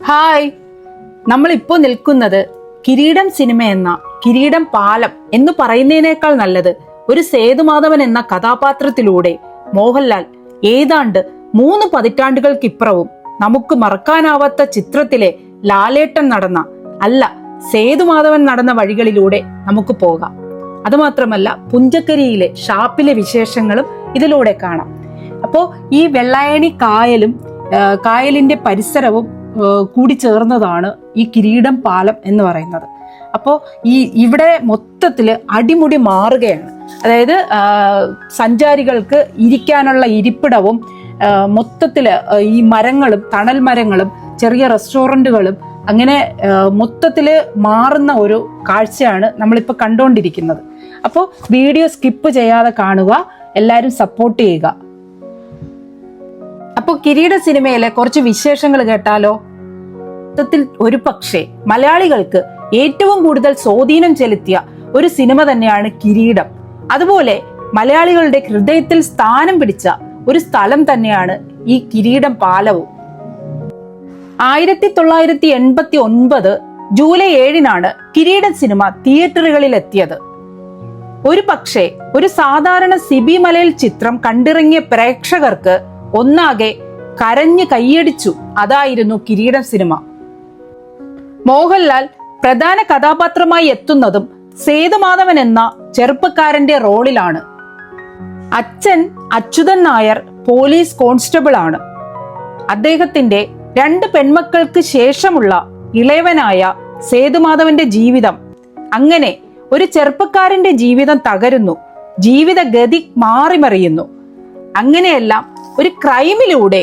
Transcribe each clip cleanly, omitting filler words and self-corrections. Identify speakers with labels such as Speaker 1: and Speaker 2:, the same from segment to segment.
Speaker 1: Hi, നമ്മളിപ്പോൾ നിൽക്കുന്നത് കിരീടം സിനിമ എന്ന കിരീടം പാലം എന്ന് പറയുന്നതിനേക്കാൾ നല്ലത് ഒരു സേതുമാധവൻ എന്ന കഥാപാത്രത്തിലൂടെ മോഹൻലാൽ ഏതാണ്ട് 3 പതിറ്റാണ്ടുകൾക്കിപ്പുറവും നമുക്ക് മറക്കാനാവാത്ത ചിത്രത്തിലെ ലാലേട്ടൻ നടന്ന സേതുമാധവൻ നടന്ന വഴികളിലൂടെ നമുക്ക് പോകാം. അതുമാത്രമല്ല, പുഞ്ചക്കരിയിലെ ഷാപ്പിലെ വിശേഷങ്ങളും ഇതിലൂടെ കാണാം. അപ്പോ ഈ വെള്ളായണി കായലിന്റെ പരിസരവും കൂടി ചേർന്നതാണ് ഈ കിരീടം പാലം എന്ന് പറയുന്നത്. അപ്പോൾ ഇവിടെ മൊത്തത്തിൽ അടിമുടി മാറുകയാണ്. അതായത് സഞ്ചാരികൾക്ക് ഇരിക്കാനുള്ള ഇരിപ്പിടവും മൊത്തത്തിൽ ഈ മരങ്ങളും തണൽ മരങ്ങളും ചെറിയ റെസ്റ്റോറൻറ്റുകളും അങ്ങനെ മൊത്തത്തിൽ മാറുന്ന ഒരു കാഴ്ചയാണ് നമ്മളിപ്പോൾ കണ്ടുകൊണ്ടിരിക്കുന്നത്. അപ്പോൾ വീഡിയോ സ്കിപ്പ് ചെയ്യാതെ കാണുക, എല്ലാവരും സപ്പോർട്ട് ചെയ്യുക. അപ്പോൾ കിരീട സിനിമയിലെ കുറച്ച് വിശേഷങ്ങൾ കേട്ടാലോ? മൊത്തത്തിൽ ഒരു പക്ഷേ മലയാളികൾക്ക് ഏറ്റവും കൂടുതൽ സ്വാധീനം ചെലുത്തിയ ഒരു സിനിമ തന്നെയാണ് കിരീടം. അതുപോലെ മലയാളികളുടെ ഹൃദയത്തിൽ സ്ഥാനം പിടിച്ച ഒരു സ്ഥലം തന്നെയാണ് ഈ കിരീടം പാലവും. 1989 ജൂലൈ 7 കിരീടം സിനിമ തിയേറ്ററുകളിൽ എത്തിയത്. ഒരു പക്ഷേ ഒരു സാധാരണ സിബി മലയിൽ ചിത്രം കണ്ടിറങ്ങിയ പ്രേക്ഷകർക്ക് ഒന്നാകെ കരഞ്ഞ് കൈയടിച്ചു. അതായിരുന്നു കിരീടം സിനിമ. മോഹൻലാൽ പ്രധാന കഥാപാത്രമായി എത്തുന്നതും സേതുമാധവൻ എന്ന ചെറുപ്പക്കാരന്റെ റോളിലാണ്. അച്ഛൻ അച്യുതൻ നായർ പോലീസ് കോൺസ്റ്റബിൾ ആണ്. അദ്ദേഹത്തിന്റെ 2 പെൺമക്കൾക്ക് ശേഷമുള്ള ഇളയവനായ സേതുമാധവന്റെ ജീവിതം, അങ്ങനെ ഒരു ചെറുപ്പക്കാരന്റെ ജീവിതം തകരുന്നു, ജീവിതഗതി മാറിമറിയുന്നു. അങ്ങനെയെല്ലാം ഒരു ക്രൈമിലൂടെ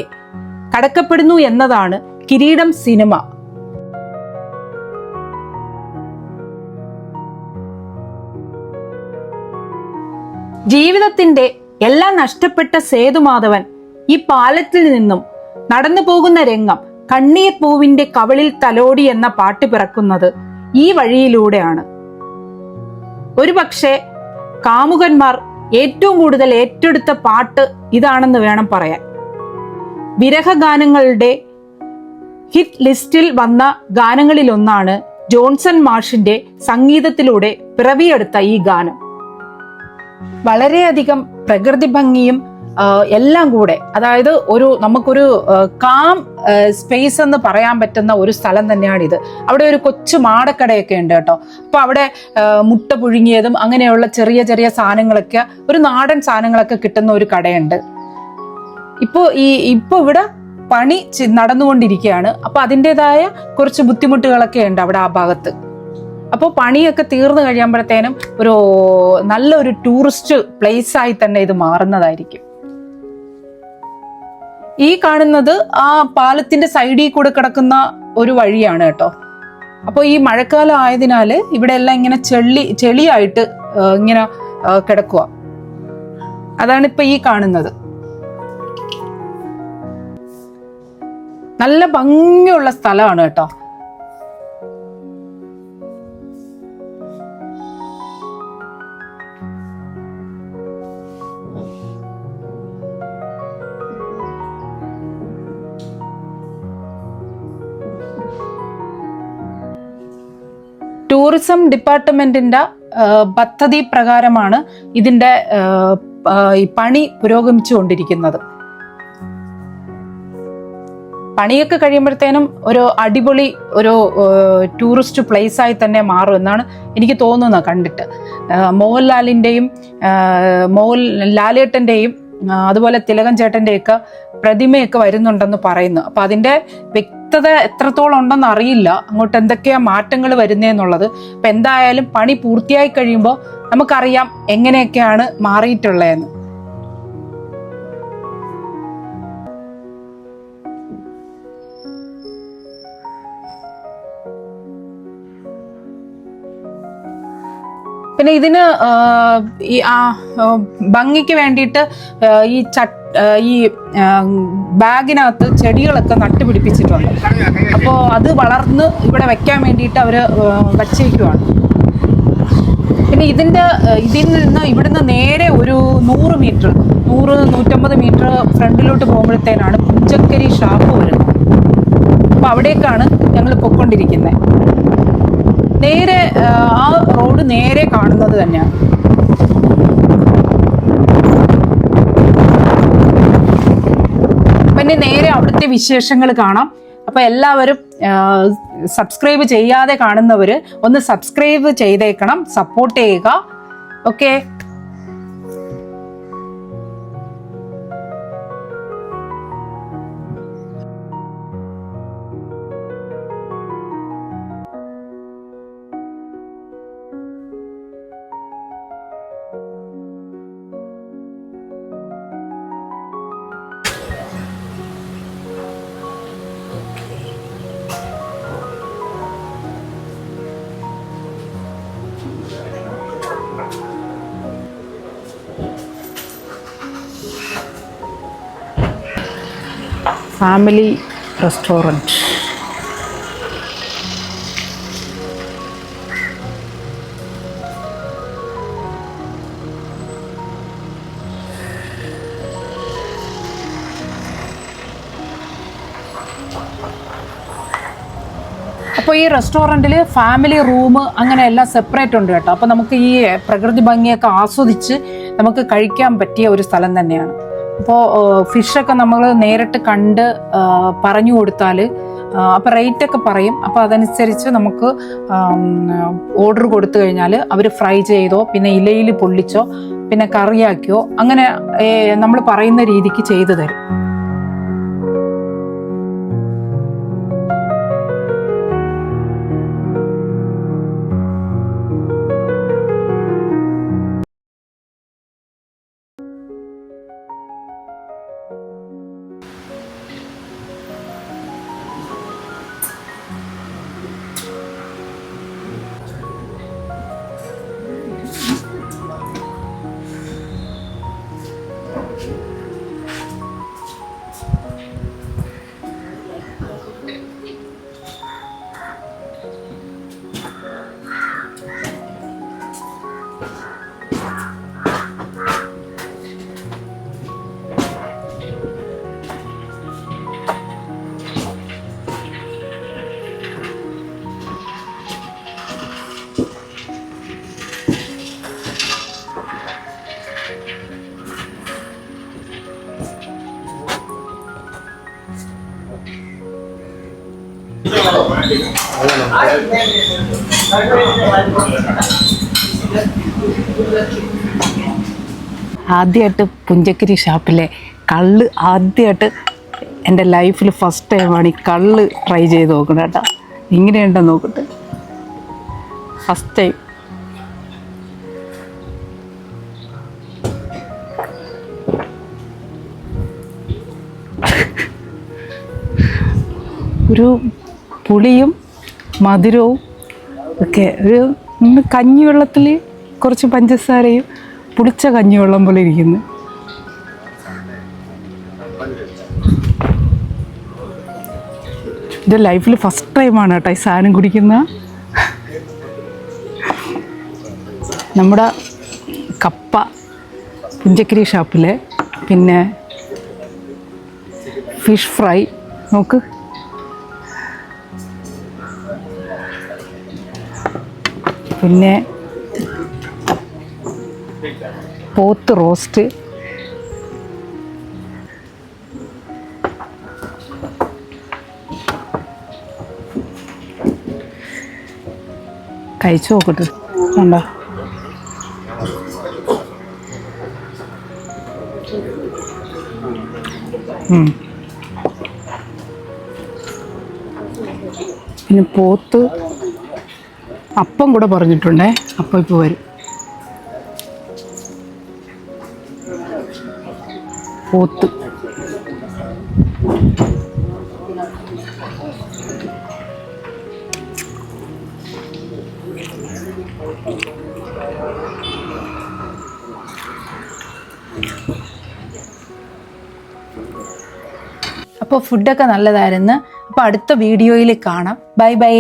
Speaker 1: കടക്കപ്പെടുന്നു എന്നതാണ് കിരീടം സിനിമ. ജീവിതത്തിന്റെ എല്ലാം നഷ്ടപ്പെട്ട സേതുമാധവൻ ഈ പാലത്തിൽ നിന്നും നടന്നു പോകുന്ന രംഗം കണ്ണീർ പൂവിന്റെ കവിളിൽ തലോടി എന്ന പാട്ട് പിറക്കുന്നത് ഈ വഴിയിലൂടെയാണ്. ഒരുപക്ഷെ കാമുകന്മാർ ഏറ്റവും കൂടുതൽ ഏറ്റെടുത്ത പാട്ട് ഇതാണെന്ന് വേണം പറയാൻ. വിരഹഗാനങ്ങളുടെ ഹിറ്റ് ലിസ്റ്റിൽ വന്ന ഗാനങ്ങളിലൊന്നാണ് ജോൺസൺ മാഷിന്റെ സംഗീതത്തിലൂടെ പിറവിയെടുത്ത ഈ ഗാനം. വളരെയധികം പ്രകൃതി ഭംഗിയും എല്ലാം കൂടെ, അതായത് നമുക്കൊരു കാം സ്പേസ് എന്ന് പറയാൻ പറ്റുന്ന ഒരു സ്ഥലം തന്നെയാണിത്. അവിടെ ഒരു കൊച്ചു മാടക്കടയൊക്കെ ഉണ്ട് കേട്ടോ. അപ്പൊ അവിടെ മുട്ട പുഴുങ്ങിയതും അങ്ങനെയുള്ള ചെറിയ ചെറിയ സാധനങ്ങളൊക്കെ, ഒരു നാടൻ സാധനങ്ങളൊക്കെ കിട്ടുന്ന ഒരു കടയുണ്ട്. ഇപ്പോ ഇവിടെ പണി നടന്നുകൊണ്ടിരിക്കുകയാണ്. അപ്പൊ അതിൻ്റെതായ കുറച്ച് ബുദ്ധിമുട്ടുകളൊക്കെ ഉണ്ട് അവിടെ ആ ഭാഗത്ത്. അപ്പോൾ പണിയൊക്കെ തീർന്നു കഴിയുമ്പോഴത്തേനും നല്ലൊരു ടൂറിസ്റ്റ് പ്ലേസ് ആയി തന്നെ ഇത് മാറുന്നതായിരിക്കും. ഈ കാണുന്നത് ആ പാലത്തിന്റെ സൈഡിൽ കൂടെ കിടക്കുന്ന ഒരു വഴിയാണ് കേട്ടോ. അപ്പോൾ ഈ മഴക്കാലം ആയതിനാല് ഇവിടെ എല്ലാം ഇങ്ങനെ ചെളിയായിട്ട് ഇങ്ങനെ കിടക്കുക. അതാണ് ഇപ്പൊ ഈ കാണുന്നത്. നല്ല ഭംഗിയുള്ള സ്ഥലമാണ് കേട്ടോ. ടൂറിസം ഡിപ്പാർട്ട്മെന്റിന്റെ പദ്ധതി പ്രകാരമാണ് ഇതിന്റെ പണി പുരോഗമിച്ചുകൊണ്ടിരിക്കുന്നത്. പണിയൊക്കെ കഴിയുമ്പോഴത്തേനും ഒരു അടിപൊളി ടൂറിസ്റ്റ് പ്ലേസ് ആയി തന്നെ മാറും എന്നാണ് എനിക്ക് തോന്നുന്നത് കണ്ടിട്ട്. ലാലേട്ടന്റെയും അതുപോലെ തിലകൻ ചേട്ടന്റെയൊക്കെ പ്രതിമയൊക്കെ വരുന്നുണ്ടെന്ന് പറയുന്നു. അപ്പൊ അതിന്റെ വ്യക്തത എത്രത്തോളം ഉണ്ടെന്ന് അറിയില്ല, അങ്ങോട്ട് എന്തൊക്കെയാ മാറ്റങ്ങൾ വരുന്നതെന്നുള്ളത്. അപ്പൊ എന്തായാലും പണി പൂർത്തിയായി കഴിയുമ്പോൾ നമുക്കറിയാം എങ്ങനെയൊക്കെയാണ് മാറിയിട്ടുള്ളതെന്ന്. പിന്നെ ഇതിന് ഭംഗിക്ക് വേണ്ടിയിട്ട് ഈ ബാഗിനകത്ത് ചെടികളൊക്കെ നട്ടുപിടിപ്പിച്ചിട്ടുണ്ട്. അപ്പോൾ അത് വളർന്ന് ഇവിടെ വെക്കാൻ വേണ്ടിയിട്ട് അവർ വച്ചേക്കുവാണ്. പിന്നെ ഇതിൽ നിന്ന് ഇവിടുന്ന് നേരെ ഒരു 100-150 മീറ്റർ ഫ്രണ്ടിലോട്ട് പോകുമ്പോഴത്തേനാണ് പുഞ്ചക്കരി ഷാപ്പ് വരുന്നത്. അപ്പോൾ അവിടേക്കാണ് ഞങ്ങൾ പൊയ്ക്കൊണ്ടിരിക്കുന്നത്. നേരെ ആ റോഡ് നേരെ കാണുന്നത് തന്നെയാണ്. പിന്നെ നേരെ അവിടുത്തെ വിശേഷങ്ങൾ കാണാം. അപ്പോൾ എല്ലാവരും സബ്സ്ക്രൈബ് ചെയ്യാതെ കാണുന്നവർ ഒന്ന് സബ്സ്ക്രൈബ് ചെയ്തേക്കണം, സപ്പോർട്ട് ചെയ്യുക. Okay, family restaurant. അപ്പോൾ ഈ റെസ്റ്റോറൻറ്റിൽ ഫാമിലി റൂം അങ്ങനെ എല്ലാം സെപ്പറേറ്റ് ഉണ്ട് കേട്ടോ. അപ്പോൾ നമുക്ക് ഈ പ്രകൃതി ഭംഗിയൊക്കെ ആസ്വദിച്ച് നമുക്ക് കഴിക്കാൻ പറ്റിയ ഒരു സ്ഥലം തന്നെയാണ്. അപ്പോൾ ഫിഷൊക്കെ നമ്മൾ നേരിട്ട് കണ്ട് പറഞ്ഞു കൊടുത്താൽ അപ്പോൾ റേറ്റൊക്കെ പറയും. അപ്പോൾ അതനുസരിച്ച് നമുക്ക് ഓർഡർ കൊടുത്തു കഴിഞ്ഞാൽ അവർ ഫ്രൈ ചെയ്തോ പിന്നെ ഇലയിൽ പൊള്ളിച്ചോ പിന്നെ കറിയാക്കിയോ അങ്ങനെ നമ്മൾ പറയുന്ന രീതിക്ക് ചെയ്തു തരും. ആദ്യമായിട്ട് പുഞ്ചക്കരി ഷാപ്പിലെ കള്ള് ആദ്യമായിട്ട് എൻ്റെ ലൈഫിൽ ഫസ്റ്റ് ടൈമാണ് ഈ കള്ള് ട്രൈ ചെയ്ത് നോക്കണം കേട്ടോ. ഇങ്ങനെയുണ്ടോ നോക്കട്ടെ, ഫസ്റ്റ് ടൈം. ഒരു പുളിയും മധുരവും ഒക്കെ, ഒരു കഞ്ഞിവെള്ളത്തിൽ കുറച്ച് പഞ്ചസാരയും പുളിച്ച കഞ്ഞിവെള്ളം പോലെ ഇരിക്കുന്നു. എൻ്റെ ലൈഫിൽ ഫസ്റ്റ് ടൈമാണ് കേട്ടോ ഈ സാധനം കുടിക്കുന്ന. നമ്മുടെ കപ്പ പുഞ്ചക്കരി ഷാപ്പിലെ പിന്നെ ഫിഷ് ഫ്രൈ നോക്ക്, പിന്നെ പോത്ത് റോസ്റ്റ്, കഴിച്ചു നോക്കട്ടെ. കണ്ടോ, പിന്നെ പോത്ത് അപ്പം കൂടെ പറഞ്ഞിട്ടുണ്ടേ. അപ്പം ഇപ്പോൾ വരും. പോത്ത് അപ്പോൾ ഫുഡൊക്കെ നല്ലതായിരുന്നു. അപ്പോൾ അടുത്ത വീഡിയോയിൽ കാണാം. Bye bye.